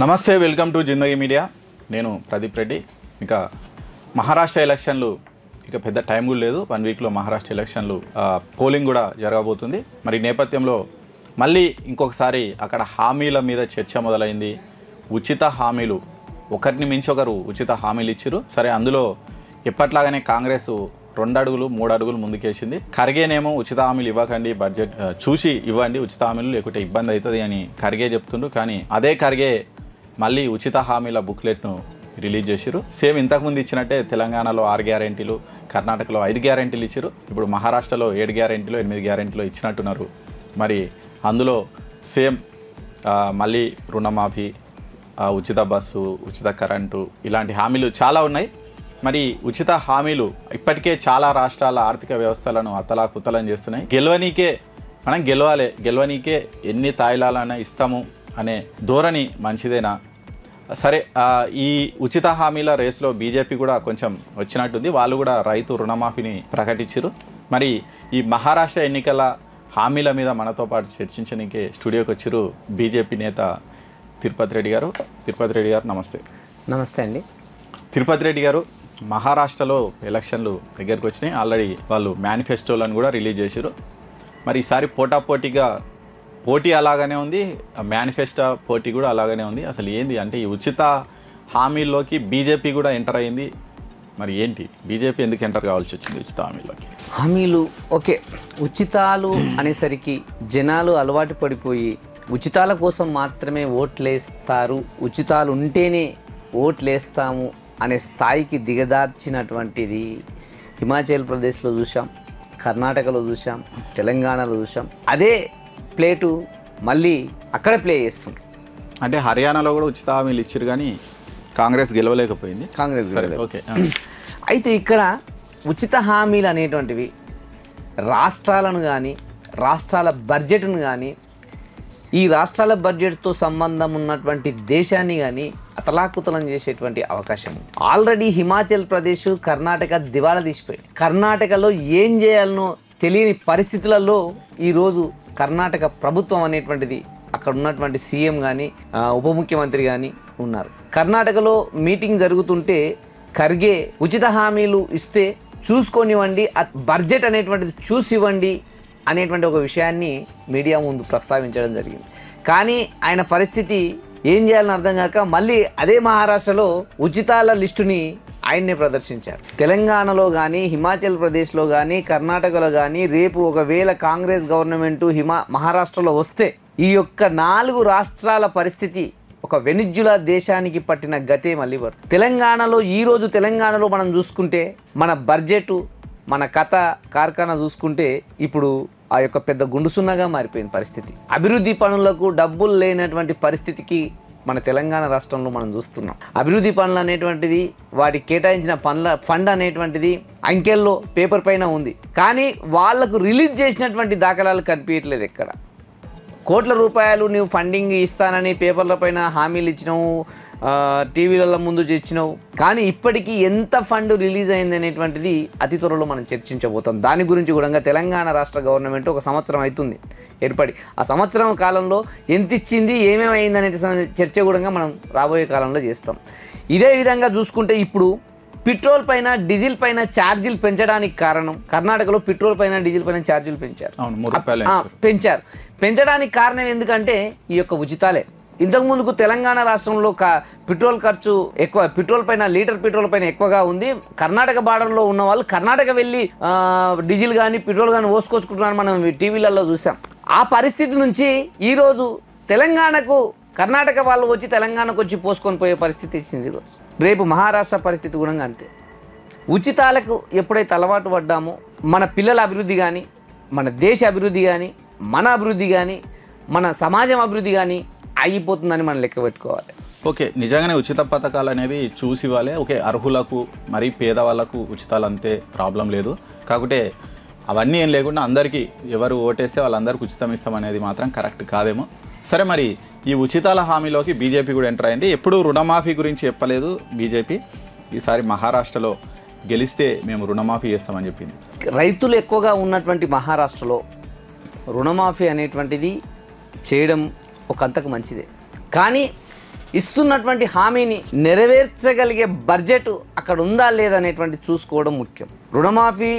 నమస్తే, welcome to Zindagi media. నేను ప్రదీప్ రెడ్డి. ఇక మహారాష్ట్ర ఎలక్షన్లు ఇక పెద్ద టైం కూడా లేదు. 1 వీక్లో మహారాష్ట్ర ఎలక్షన్లు పోలింగ్ కూడా జరగబోతుంది. మరి నేపథ్యంలో మళ్ళీ ఇంకొకసారి అక్కడ హామీల మీద చర్చ మొదలైంది. ఉచిత హామీలు, ఒకరిని మించి ఒకరు ఉచిత హామీలు ఇచ్చారు. సరే, అందులో ఎప్పట్లాగానే కాంగ్రెస్ 2 అడుగులు 3 అడుగులు ముందుకేసింది. ఖర్గేనేమో ఉచిత హామీలు ఇవ్వకండి, బడ్జెట్ చూసి ఇవ్వండి ఉచిత హామీలు, లేకుంటే ఇబ్బంది అవుతుంది అని ఖర్గే చెప్తుండ్రు. కానీ అదే ఖర్గే మళ్ళీ ఉచిత హామీల బుక్లెట్ను రిలీజ్ చేశారు. సేమ్ ఇంతకుముందు ఇచ్చినట్టే తెలంగాణలో 6 గ్యారెంటీలు, కర్ణాటకలో 5 గ్యారెంటీలు ఇచ్చారు. ఇప్పుడు మహారాష్ట్రలో 7 గ్యారెంటీలు 8 గ్యారెంటీలు ఇచ్చినట్టున్నారు. మరి అందులో సేమ్ మళ్ళీ రుణమాఫీ, ఉచిత బస్సు, ఉచిత కరెంటు, ఇలాంటి హామీలు చాలా ఉన్నాయి. మరి ఉచిత హామీలు ఇప్పటికే చాలా రాష్ట్రాల ఆర్థిక వ్యవస్థలను అతలాకుతలం చేస్తున్నాయి. మనం గెలవనీకే ఎన్ని తాయిలాలైనా ఇస్తాము అనే ధోరణి మంచిదేనా? సరే, ఈ ఉచిత హామీల రేసులో బీజేపీ కూడా కొంచెం వచ్చినట్టుంది. వాళ్ళు కూడా రైతు రుణమాఫీని ప్రకటించారు. మరి ఈ మహారాష్ట్ర ఎన్నికల హామీల మీద మనతో పాటు చర్చించడానికి స్టూడియోకి వచ్చారు బీజేపీ నేత తిరుపతి రెడ్డి గారు. తిరుపతి రెడ్డి గారు నమస్తే. నమస్తే అండి. తిరుపతి రెడ్డి గారు, మహారాష్ట్రలో ఎలక్షన్లు దగ్గరకు వచ్చినాయి. ఆల్రెడీ వాళ్ళు మేనిఫెస్టోలను కూడా రిలీజ్ చేశారు. మరి ఈసారి పోటీ అలాగనే ఉంది, మేనిఫెస్టో పోటీ కూడా అలాగనే ఉంది. అసలు ఏంది అంటే ఈ ఉచిత హామీల్లోకి బీజేపీ కూడా ఎంటర్ అయింది. మరి ఏంటి, బీజేపీ ఎందుకు ఎంటర్ కావాల్సి వచ్చింది ఉచిత హామీల్లోకి? హామీలు ఓకే, ఉచితాలు అనేసరికి జనాలు అలవాటు పడిపోయి ఉచితాల కోసం మాత్రమే ఓట్లేస్తారు, ఉచితాలు ఉంటేనే ఓట్లేస్తాము అనే స్థాయికి దిగదార్చినటువంటిది హిమాచల్ ప్రదేశ్లో చూసాం, కర్ణాటకలో చూసాం, తెలంగాణలో చూసాం. అదే ప్లేటు మళ్ళీ అక్కడ ప్లే చేస్తుంది. అంటే హర్యానాలో కూడా ఉచిత హామీలు ఇచ్చారు, కానీ కాంగ్రెస్ గెలవలేకపోయింది. ఓకే. అయితే ఇక్కడ ఉచిత హామీలు అనేటువంటివి రాష్ట్రాలను కానీ, రాష్ట్రాల బడ్జెట్ను కానీ, ఈ రాష్ట్రాల బడ్జెట్తో సంబంధం ఉన్నటువంటి దేశాన్ని కానీ అతలాకుతలం చేసేటువంటి అవకాశం ఉంది. ఆల్రెడీ హిమాచల్ ప్రదేశ్, కర్ణాటక దివాలా తీసిపోయింది. కర్ణాటకలో ఏం చేయాలనో తెలియని పరిస్థితులలో ఈరోజు కర్ణాటక ప్రభుత్వం అనేటువంటిది, అక్కడ ఉన్నటువంటి సీఎం కానీ ఉప ముఖ్యమంత్రి కానీ ఉన్నారు. కర్ణాటకలో మీటింగ్ జరుగుతుంటే ఖర్గే ఉచిత హామీలు ఇస్తే చూసుకొనివ్వండి, బడ్జెట్ అనేటువంటిది చూసివ్వండి అనేటువంటి ఒక విషయాన్ని మీడియా ముందు ప్రస్తావించడం జరిగింది. కానీ ఆయన పరిస్థితి ఏం చేయాలని అర్థం కాక మళ్ళీ అదే మహారాష్ట్రలో ఉచితాల లిస్టుని ఆయన్నే ప్రదర్శించారు. తెలంగాణలో కానీ, హిమాచల్ ప్రదేశ్లో కానీ, కర్ణాటకలో కానీ రేపు ఒకవేళ కాంగ్రెస్ గవర్నమెంట్ మహారాష్ట్రలో వస్తే ఈ యొక్క 4 రాష్ట్రాల పరిస్థితి ఒక వెనిజులా దేశానికి పట్టిన గతే మళ్ళీ పడుతుంది. తెలంగాణలో మనం చూసుకుంటే మన బడ్జెట్, మన కథ కార్ఖానా చూసుకుంటే ఇప్పుడు ఆ యొక్క పెద్ద గుండుసున్నగా మారిపోయిన పరిస్థితి. అభివృద్ధి పనులకు డబ్బులు లేనటువంటి పరిస్థితికి మన తెలంగాణ రాష్ట్రంలో మనం చూస్తున్నాం. అభివృద్ధి పనులు అనేటువంటిది, వాటికి కేటాయించిన ఫండ్ అనేటువంటిది అంకెల్లో పేపర్ పైన ఉంది, కానీ వాళ్లకు రిలీజ్ చేసినటువంటి దాఖలాలు కనిపించట్లేదు. ఎక్కడ కోట్ల రూపాయలు నువ్వు ఫండింగ్ ఇస్తానని పేపర్ల పైన హామీలు ఇచ్చినావు, టీవీలలో ముందు ఇచ్చినావు, కానీ ఇప్పటికీ ఎంత ఫండ్ రిలీజ్ అయింది అనేటువంటిది అతి త్వరలో మనం చర్చించబోతాం. దాని గురించి కూడా తెలంగాణ రాష్ట్ర గవర్నమెంట్ 1 సంవత్సరం అవుతుంది ఏర్పడి, ఆ సంవత్సరం కాలంలో ఎంత ఇచ్చింది, ఏమేమి అయింది అనే చర్చ కూడా మనం రాబోయే కాలంలో చేస్తాం. ఇదే విధంగా చూసుకుంటే ఇప్పుడు పెట్రోల్ పైన, డీజిల్ పైన ఛార్జీలు పెంచడానికి కారణం, కర్ణాటకలో పెట్రోల్ పైన, డీజిల్ పైన ఛార్జీలు పెంచారు. పెంచడానికి కారణం ఎందుకంటే ఈ యొక్క ఉచితాలే. ఇంతకుముందుకు తెలంగాణ రాష్ట్రంలో పెట్రోల్ ఖర్చు ఎక్కువ, లీటర్ పెట్రోల్ పైన ఎక్కువగా ఉంది. కర్ణాటక బార్డర్లో ఉన్న వాళ్ళు కర్ణాటక వెళ్ళి డీజిల్ కానీ పెట్రోల్ కానీ పోసుకొచ్చుకుంటున్నారని మనం టీవీలలో చూసాం. ఆ పరిస్థితి నుంచి ఈరోజు కర్ణాటక వాళ్ళు వచ్చి తెలంగాణకు వచ్చి పోసుకొని పోయే పరిస్థితి ఇచ్చింది. ఈరోజు రేపు మహారాష్ట్ర పరిస్థితి కూడా అంతే. ఉచితాలకు ఎప్పుడైతే అలవాటు పడ్డామో మన పిల్లల అభివృద్ధి కానీ, మన దేశ అభివృద్ధి కానీ, మన అభివృద్ధి కానీ, మన సమాజం అభివృద్ధి కానీ ఆగిపోతుందని మనం లెక్క పెట్టుకోవాలి. ఓకే, నిజంగానే ఉచిత పథకాలు అనేవి చూసి వాళ్ళే, ఓకే అర్హులకు మరి పేదవాళ్ళకు ఉచితాలు అంతే ప్రాబ్లం లేదు. కాకపోతే అవన్నీ ఏం లేకుండా అందరికీ ఎవరు ఓటేస్తే వాళ్ళందరికీ ఉచితం ఇస్తామనేది మాత్రం కరెక్ట్ కాదేమో. సరే, మరి ఈ ఉచితాల హామీలోకి బీజేపీ కూడా ఎంటర్ అయింది. ఎప్పుడు రుణమాఫీ గురించి చెప్పలేదు బీజేపీ. ఈసారి మహారాష్ట్రలో గెలిస్తే మేము రుణమాఫీ చేస్తామని చెప్పింది. రైతులు ఎక్కువగా ఉన్నటువంటి మహారాష్ట్రలో రుణమాఫీ అనేటువంటిది చేయడం ఒకంతకు మంచిదే. కానీ ఇస్తున్నటువంటి హామీని నెరవేర్చగలిగే బడ్జెట్ అక్కడ ఉందా లేదనేటువంటి చూసుకోవడం ముఖ్యం. రుణమాఫీ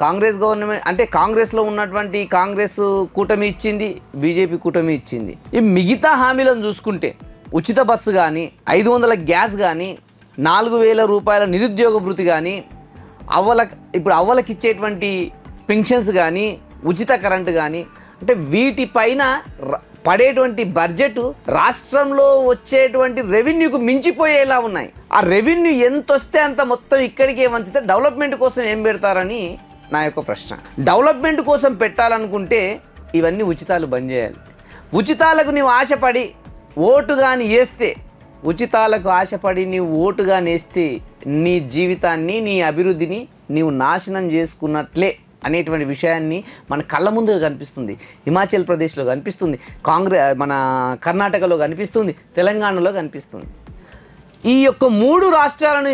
కాంగ్రెస్ గవర్నమెంట్ అంటే కాంగ్రెస్లో ఉన్నటువంటి కాంగ్రెస్ కూటమి ఇచ్చింది, బీజేపీ కూటమి ఇచ్చింది. ఈ మిగతా హామీలను చూసుకుంటే ఉచిత బస్సు కానీ, 500 గ్యాస్ కానీ, 4000 రూపాయల నిరుద్యోగ భృతి కానీ, ఇప్పుడు అవ్వలకి ఇచ్చేటువంటి పెన్షన్స్ కానీ, ఉచిత కరెంటు కానీ, అంటే వీటిపైన పడేటువంటి బడ్జెట్ రాష్ట్రంలో వచ్చేటువంటి రెవెన్యూకు మించిపోయేలా ఉన్నాయి. ఆ రెవెన్యూ ఎంత వస్తే అంత మొత్తం ఇక్కడికే వంచితే డెవలప్మెంట్ కోసం ఏం పెడతారని నా యొక్క ప్రశ్న. డెవలప్మెంట్ కోసం పెట్టాలనుకుంటే ఇవన్నీ ఉచితాలు బంద్ చేయాలి. ఉచితాలకు నీవు ఆశపడి ఓటు కానీ వేస్తే, ఉచితాలకు ఆశపడి నీవు ఓటు కానీ వేస్తే నీ జీవితాన్ని, నీ అభివృద్ధిని నీవు నాశనం చేసుకున్నట్లే అనేటువంటి విషయాన్ని మన కళ్ళ ముందు కనిపిస్తుంది. హిమాచల్ ప్రదేశ్లో కనిపిస్తుంది, మన కర్ణాటకలో కనిపిస్తుంది, తెలంగాణలో కనిపిస్తుంది. ఈ యొక్క 3 రాష్ట్రాలను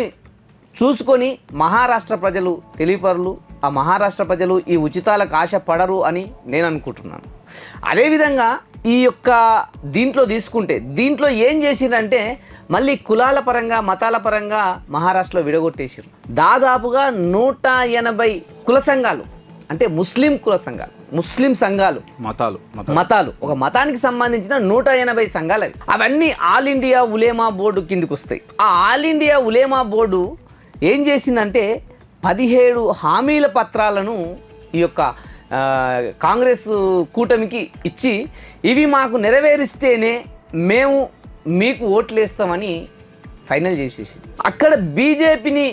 చూసుకొని మహారాష్ట్ర ప్రజలు తెలివిపరులు, ఆ మహారాష్ట్ర ప్రజలు ఈ ఉచితాలకు ఆశపడరు అని నేను అనుకుంటున్నాను. అదేవిధంగా ఈ యొక్క దీంట్లో తీసుకుంటే దీంట్లో ఏం చేసిందంటే మళ్ళీ కులాల పరంగా, మతాల పరంగా మహారాష్ట్రలో విడగొట్టేసారు. దాదాపుగా 180 కుల సంఘాలు, అంటే ముస్లిం కుల సంఘాలు, ముస్లిం సంఘాలు, మతాలు ఒక మతానికి సంబంధించిన 180 సంఘాలు అవన్నీ ఆల్ ఇండియా ఉలేమా బోర్డు కిందికి వస్తాయి. ఆ ఆల్ ఇండియా ఉలేమా బోర్డు ఏం చేసిందంటే 17 హామీల పత్రాలను ఈ యొక్క కాంగ్రెస్ కూటమికి ఇచ్చి ఇవి మాకు నెరవేరిస్తేనే మేము మీకు ఓట్లు వేస్తామని ఫైనల్ చేసేసి అక్కడ బీజేపీని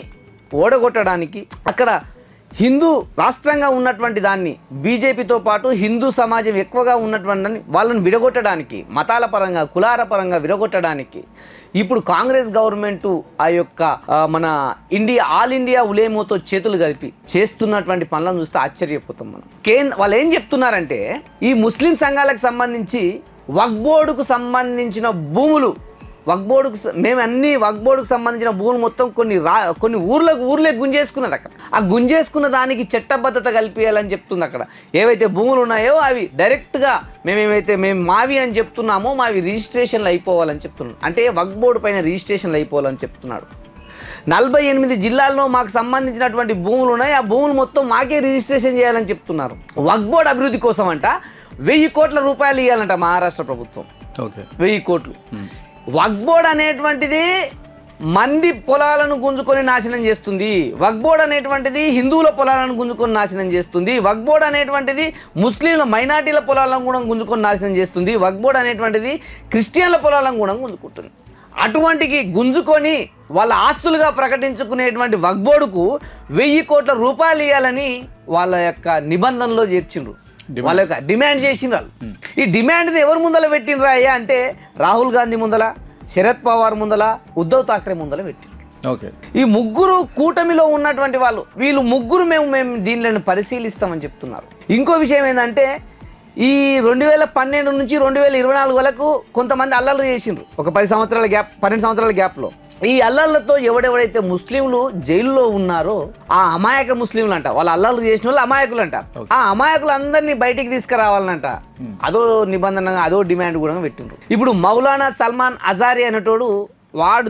ఓడగొట్టడానికి, అక్కడ హిందూ రాష్ట్రంగా ఉన్నటువంటి దాన్ని, బీజేపీతో పాటు హిందూ సమాజం ఎక్కువగా ఉన్నటువంటి దాన్ని వాళ్ళని విడగొట్టడానికి, మతాల పరంగా కులాల పరంగా విడగొట్టడానికి ఇప్పుడు కాంగ్రెస్ గవర్నమెంట్ ఆ యొక్క మన ఆల్ ఇండియా ఉలేమోతో చేతులు కలిపి చేస్తున్నటువంటి పనులను చూస్తే ఆశ్చర్యపోతాం మనం. వాళ్ళు ఏం చెప్తున్నారంటే ఈ ముస్లిం సంఘాలకు సంబంధించి వక్ఫ్ బోర్డుకు సంబంధించిన భూములు, మేము అన్ని వక్ఫ్ బోర్డుకు సంబంధించిన భూములు మొత్తం కొన్ని ఊర్లే గుంజేసుకున్నది. అక్కడ ఆ గుంజేసుకున్న దానికి చట్టబద్ధత కల్పించాలని చెప్తుంది. అక్కడ ఏవైతే భూములు ఉన్నాయో అవి డైరెక్ట్గా మేము మావి అని చెప్తున్నామో మావి రిజిస్ట్రేషన్లు అయిపోవాలని చెప్తున్నాం. అంటే వక్ఫ్ బోర్డు పైన రిజిస్ట్రేషన్లు అయిపోవాలని చెప్తున్నాడు. 48 జిల్లాల్లో మాకు సంబంధించినటువంటి భూములు ఉన్నాయి, ఆ భూములు మొత్తం మాకే రిజిస్ట్రేషన్ చేయాలని చెప్తున్నారు. వక్ఫ్ బోర్డు అభివృద్ధి కోసం అంట 1000 కోట్ల రూపాయలు ఇవ్వాలంట మహారాష్ట్ర ప్రభుత్వం. 1000 కోట్లు. వక్ఫ్ బోర్డ్ అనేటువంటిది మంది పొలాలను గుంజుకొని నాశనం చేస్తుంది. వక్ఫ్ బోర్డ్ అనేటువంటిది హిందువుల పొలాలను గుంజుకొని నాశనం చేస్తుంది. వక్ఫ్ బోర్డ్ అనేటువంటిది ముస్లింల మైనార్టీల పొలాలను కూడా గుంజుకొని నాశనం చేస్తుంది. వక్ఫ్ బోర్డ్ అనేటువంటిది క్రిస్టియన్ల పొలాలను కూడా గుంజుకుంటుంది. అటువంటికి గుంజుకొని వాళ్ళ ఆస్తులుగా ప్రకటించుకునేటువంటి వక్ఫ్ బోర్డుకు 1000 కోట్ల రూపాయలు ఇవ్వాలని వాళ్ళ యొక్క నిబంధనలో చేర్చిండ్రు, వాళ్ళ యొక్క డిమాండ్ చేసిండ్రు. ఈ డిమాండ్ని ఎవరు ముందల పెట్టినరా అయ్యా అంటే రాహుల్ గాంధీ ముందల, శరద్ పవార్ ముందల, ఉద్ధవ్ ఠాక్రే ముందల పెట్టిండ్రు. ఈ ముగ్గురు కూటమిలో ఉన్నటువంటి వీళ్ళు ముగ్గురు మేము దీనిని పరిశీలిస్తామని చెప్తున్నారు. ఇంకో విషయం ఏంటంటే ఈ 2012 నుంచి 2024 వరకు కొంతమంది అల్లర్లు చేసిండ్రు. ఒక 12 సంవత్సరాల గ్యాప్లో ఈ అల్లర్లతో ఎవడెవడైతే ముస్లింలు జైల్లో ఉన్నారో ఆ అమాయక ముస్లింలు అంట, వాళ్ళ అల్లర్లు చేసిన వాళ్ళు అమాయకులు అంట, ఆ అమాయకులందరినీ బయటికి తీసుకురావాలనంట. అదో నిబంధన, అదో డిమాండ్ కూడా పెట్టిండ్రు. ఇప్పుడు మౌలానా సల్మాన్ అజారీ అనేటోడు వాడు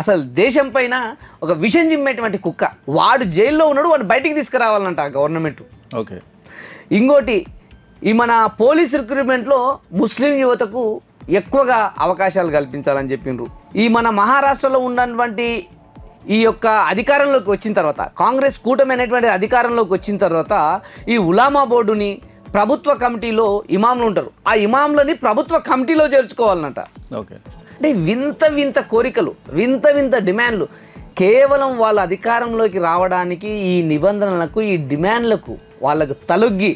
అసలు దేశం పైన ఒక విషం చిమ్మేటువంటి కుక్క. వాడు జైల్లో ఉన్నాడు, వాడు బయటికి తీసుకురావాలంట గవర్నమెంట్. ఇంకోటి ఈ మన పోలీస్ రిక్రూట్మెంట్లో ముస్లిం యువతకు ఎక్కువగా అవకాశాలు కల్పించాలని చెప్పిండ్రు. ఈ మన మహారాష్ట్రలో ఉన్నటువంటి ఈ యొక్క అధికారంలోకి వచ్చిన తర్వాత, కాంగ్రెస్ కూటమి అనేటువంటి అధికారంలోకి వచ్చిన తర్వాత ఈ ఉలామా బోర్డుని ప్రభుత్వ కమిటీలో ఇమాంలు ఉంటారు, ఆ ఇమాంలని ప్రభుత్వ కమిటీలో చేర్చుకోవాలన్నట. అంటే వింత కోరికలు, వింత డిమాండ్లు కేవలం వాళ్ళ అధికారంలోకి రావడానికి ఈ నిబంధనలకు, ఈ డిమాండ్లకు వాళ్ళకు తలొగ్గి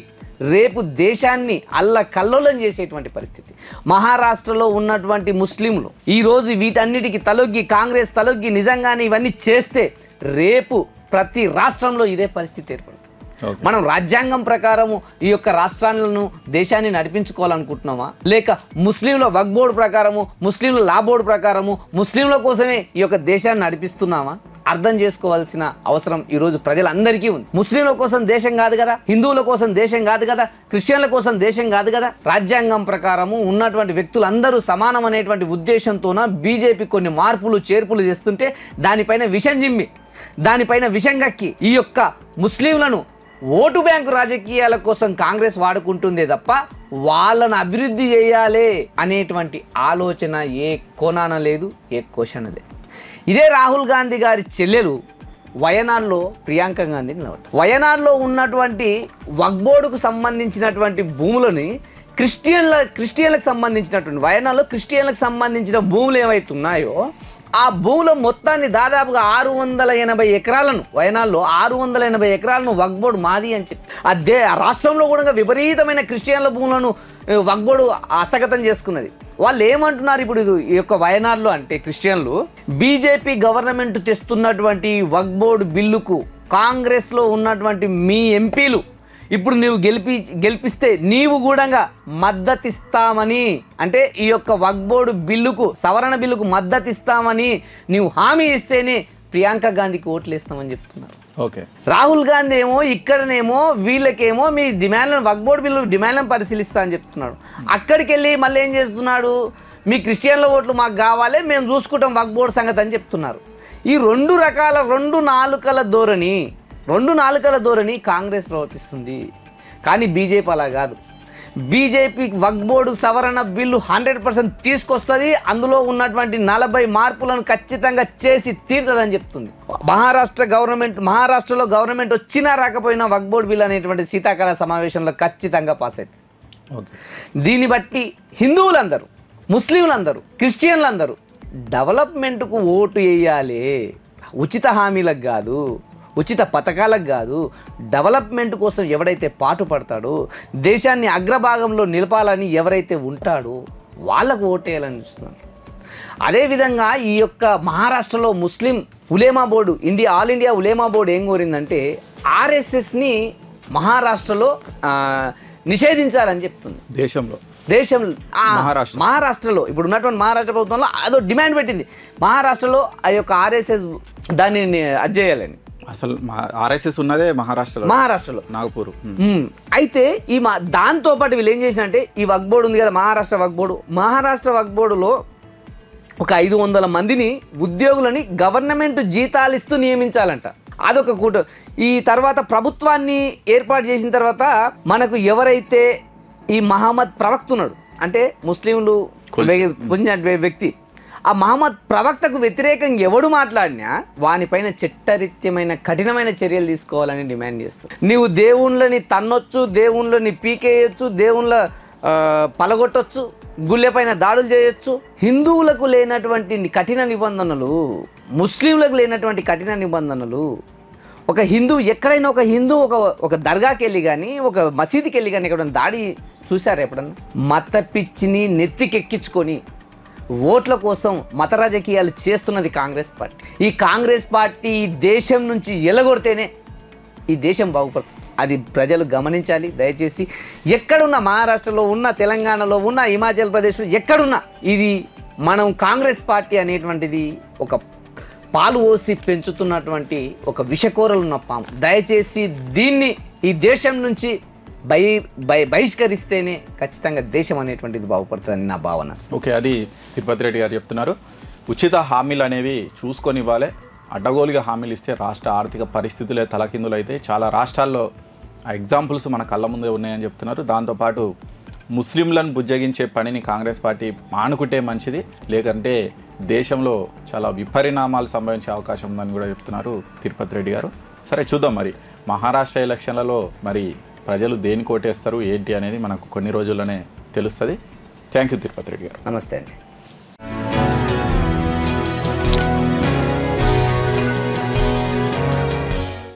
రేపు దేశాన్ని అల్లకల్లోలం చేసేటువంటి పరిస్థితి. మహారాష్ట్రలో ఉన్నటువంటి ముస్లింలు ఈరోజు వీటన్నిటికీ తలొగ్గి, కాంగ్రెస్ తలొగ్గి నిజంగానే ఇవన్నీ చేస్తే రేపు ప్రతి రాష్ట్రంలో ఇదే పరిస్థితి ఏర్పడుతుంది. మనం రాజ్యాంగం ప్రకారము ఈ యొక్క రాష్ట్రాలను, దేశాన్ని నడిపించుకోవాలనుకుంటున్నామా, లేక ముస్లింల వక్ఫ్ బోర్డు ప్రకారము, ముస్లింల లా బోర్డు ప్రకారము ముస్లింల కోసమే ఈ యొక్క దేశాన్ని నడిపిస్తున్నామా అర్థం చేసుకోవాల్సిన అవసరం ఈరోజు ప్రజలందరికీ ఉంది. ముస్లింల కోసం దేశం కాదు కదా, హిందువుల కోసం దేశం కాదు కదా, క్రిస్టియన్ల కోసం దేశం కాదు కదా. రాజ్యాంగం ప్రకారము ఉన్నటువంటి వ్యక్తులందరూ సమానం అనేటువంటి ఉద్దేశంతోన బీజేపీ కొన్ని మార్పులు చేర్పులు చేస్తుంటే దానిపైన విషం జిమ్మి, దానిపైన విషం కక్కి ఈ యొక్క ముస్లింలను ఓటు బ్యాంకు రాజకీయాల కోసం కాంగ్రెస్ వాడుకుంటుందే తప్ప వాళ్ళను అభివృద్ధి చేయాలి అనేటువంటి ఆలోచన ఏ కోణాన లేదు, ఏ క్వశ్చన్ లేదు. ఇదే రాహుల్ గాంధీ గారి చెల్లెలు వయనాడ్లో ప్రియాంక గాంధీ నిలబడ్డారు. వయనాడ్లో ఉన్నటువంటి వక్ఫ్ బోర్డుకు సంబంధించినటువంటి భూములని క్రిస్టియన్లకు సంబంధించినటువంటి వయనాడ్లో క్రిస్టియన్లకు సంబంధించిన భూములు ఏవైతే ఉన్నాయో ఆ భూముల మొత్తాన్ని దాదాపుగా 680 ఎకరాలను వయనాడ్లో 680 ఎకరాలను వక్ఫ్ బోర్డు మాది అని చెప్పి ఆ రాష్ట్రంలో కూడా విపరీతమైన క్రిస్టియన్ల భూములను వక్ఫ్ బోర్డు హస్తగతం చేసుకున్నది. వాళ్ళు ఏమంటున్నారు ఇప్పుడు ఈ యొక్క వయనాడ్లో అంటే క్రిస్టియన్లు బీజేపీ గవర్నమెంట్ తెస్తున్నటువంటి వక్ఫ్ బోర్డు బిల్లుకు కాంగ్రెస్లో ఉన్నటువంటి మీ ఎంపీలు ఇప్పుడు నీవు గెలిపిస్తే నీవు కూడా మద్దతిస్తామని, అంటే ఈ యొక్క వక్ఫ్ బోర్డు బిల్లుకు సవరణ బిల్లుకు మద్దతిస్తామని నీవు హామీ ఇస్తేనే ప్రియాంక గాంధీకి ఓట్లు వేస్తామని చెప్తున్నారు. ఓకే, రాహుల్ గాంధీ ఏమో ఇక్కడనేమో వీళ్ళకేమో మీ డిమాండ్లను వక్ఫ్ బోర్డు బిల్లు డిమాండ్లను పరిశీలిస్తా అని చెప్తున్నాడు. అక్కడికి వెళ్ళి మళ్ళీ ఏం చేస్తున్నాడు, మీ క్రిస్టియన్ల ఓట్లు మాకు కావాలి, మేము చూసుకుంటాం వక్ఫ్ బోర్డు సంగతి అని చెప్తున్నారు. ఈ రెండు నాలుకల ధోరణి కాంగ్రెస్ ప్రవర్తిస్తుంది. కానీ బీజేపీ అలా కాదు. బీజేపీ వక్ఫ్ బోర్డు సవరణ బిల్లు 100% తీసుకొస్తుంది, అందులో ఉన్నటువంటి 40 మార్పులను ఖచ్చితంగా చేసి తీరుతుందని చెప్తుంది. మహారాష్ట్రలో గవర్నమెంట్ వచ్చినా రాకపోయినా వక్ఫ్ బోర్డు బిల్లు అనేటువంటి శీతాకాల సమావేశంలో ఖచ్చితంగా పాస్ అవుతుంది. దీన్ని బట్టి హిందువులందరూ, ముస్లింలందరూ, క్రిస్టియన్లందరూ డెవలప్మెంట్కు ఓటు వేయాలి, ఉచిత హామీలకు కాదు, ఉచిత పథకాలకు కాదు. డెవలప్మెంట్ కోసం ఎవడైతే పాటుపడతాడో, దేశాన్ని అగ్రభాగంలో నిలపాలని ఎవరైతే ఉంటాడో వాళ్ళకు ఓటేయాలని చూస్తున్నారు. అదేవిధంగా ఈ యొక్క మహారాష్ట్రలో ముస్లిం Ulema board all India Ulema board ఏం కోరిందంటే ఆర్ఎస్ఎస్ని మహారాష్ట్రలో నిషేధించాలని చెప్తుంది. మహారాష్ట్రలో ఇప్పుడు ఉన్నటువంటి మహారాష్ట్ర ప్రభుత్వంలో అదో డిమాండ్ పెట్టింది. మహారాష్ట్రలో ఆ యొక్క ఆర్ఎస్ఎస్ దాన్ని అజ్జేయాలని. అసలు ఆర్ఎస్ఎస్ ఉన్నదే మహారాష్ట్రలో నాగపూర్. అయితే దాంతో పాటు వీళ్ళు ఏం చేసినంటే ఈ వక్ఫ్ బోర్డు ఉంది కదా, మహారాష్ట్ర వక్ఫ్ బోర్డులో ఒక 500 మందిని ఉద్యోగులని గవర్నమెంట్ జీతాలు ఇస్తూ నియమించాలంట. అదొక ఈ తర్వాత ప్రభుత్వాన్ని ఏర్పాటు చేసిన తర్వాత మనకు ఎవరైతే ఈ మహమ్మద్ ప్రవక్త ఉన్నాడు అంటే ముస్లింలు వ్యక్తి, ఆ మహమ్మద్ ప్రవక్తకు వ్యతిరేకంగా ఎవడు మాట్లాడినా వానిపైన చట్టరీత్యమైన కఠినమైన చర్యలు తీసుకోవాలని డిమాండ్ చేస్తారు. నీవు దేవుళ్ళని తన్నొచ్చు, దేవుళ్ళని పీకేయచ్చు, దేవుళ్ళ పలగొట్టొచ్చు, గుళ్ళెపైన దాడులు చేయొచ్చు. హిందువులకు లేనటువంటి కఠిన నిబంధనలు, ముస్లింలకు లేనటువంటి కఠిన నిబంధనలు ఒక హిందువు ఎక్కడైనా ఒక దర్గాకి వెళ్ళి కానీ ఒక మసీదుకి వెళ్ళి కానీ ఎక్కడ దాడి చూశారు ఎప్పుడన్నా? మత పిచ్చిని నెత్తికెక్కించుకొని ఓట్ల కోసం మత రాజకీయాలు చేస్తున్నది కాంగ్రెస్ పార్టీ. ఈ కాంగ్రెస్ పార్టీ దేశం నుంచి ఎలగొడితేనే ఈ దేశం బాగుపడుతుంది. అది ప్రజలు గమనించాలి. దయచేసి ఎక్కడున్నా, మహారాష్ట్రలో ఉన్న, తెలంగాణలో ఉన్న, హిమాచల్ ప్రదేశ్లో ఎక్కడున్నా, ఇది మనం కాంగ్రెస్ పార్టీ అనేటువంటిది ఒక పాలు పోసి పెంచుతున్నటువంటి ఒక విషకోరలున్న పాము. దయచేసి దీన్ని ఈ దేశం నుంచి బహిష్కరిస్తేనే ఖచ్చితంగా దేశం అనేటువంటిది బాగుపడుతుందని నా భావన. ఓకే, అది తిరుపతి రెడ్డి గారు చెప్తున్నారు. ఉచిత హామీలు అనేవి చూసుకొని ఇవ్వాలి. అడ్డగోలుగా హామీలు ఇస్తే రాష్ట్ర ఆర్థిక పరిస్థితులే తలకిందులు అయితే చాలా రాష్ట్రాల్లో ఆ ఎగ్జాంపుల్స్ మన కళ్ళ ముందే ఉన్నాయని చెప్తున్నారు. దాంతోపాటు ముస్లింలను బుజ్జగించే పనిని కాంగ్రెస్ పార్టీ మానుకుంటే మంచిది, లేకంటే దేశంలో చాలా విపరిణామాలు సంభవించే అవకాశం ఉందని కూడా చెప్తున్నారు తిరుపతి రెడ్డి గారు. సరే, చూద్దాం మరి మహారాష్ట్ర ఎలక్షన్లలో మరి ప్రజలు దేనికి ఓటేస్తారు ఏంటి అనేది మనకు కొన్ని రోజుల్లోనే తెలుస్తుంది. థ్యాంక్ యూ తిరుపతి రెడ్డి గారు. నమస్తే అండి.